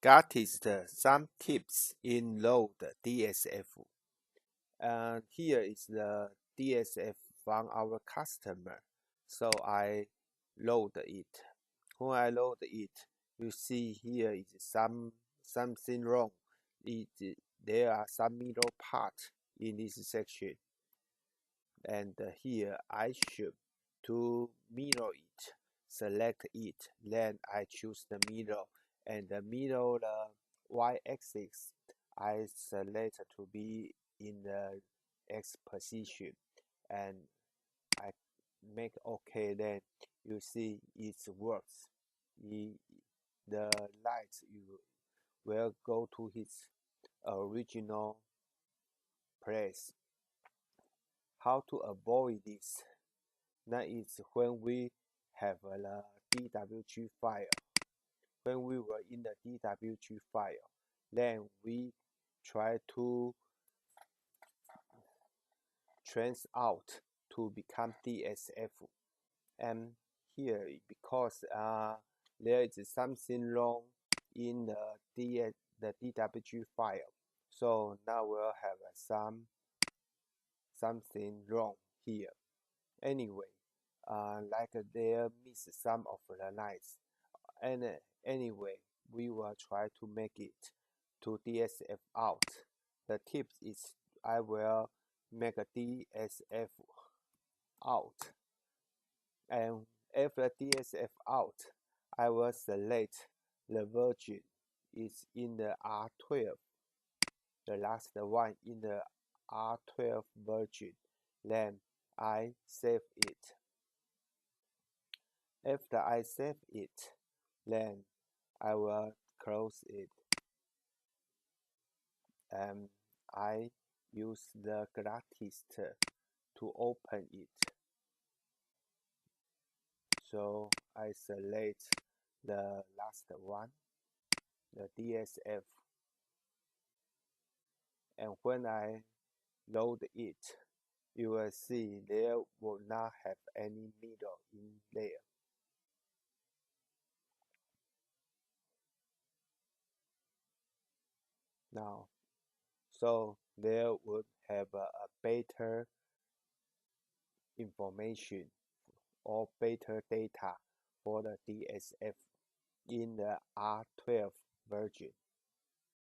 Glartist some tips in load DXF. And here is the DXF from our customer. So I load it. When I load it, you see here is something wrong. There are some middle part in this section. And here I should to mirror it, select it, then I choose the middle, and the middle, the y-axis I select to be in the x position, and I make OK. Then you see it works. The light will go to its original place. How to avoid this? That is when we have the DWG file. When we were in the DWG file, then we try to trans out to become DXF. And here, because there is something wrong in the DWG file, so now we'll have something wrong here. Anyway, like there miss some of the lines, and anyway, we will try to make it to DXF out. The tip is I will make a DXF out, and after DXF out, I will select the version is in the R12, the last one in the R12 version. Then I save it. After I save it, then I will close it, and I use the Glartist to open it. So I select the last one, the DXF, and when I load it, you will see there will not have any middle in there. Now, so there would have a better information or better data for the DXF in the R12 version.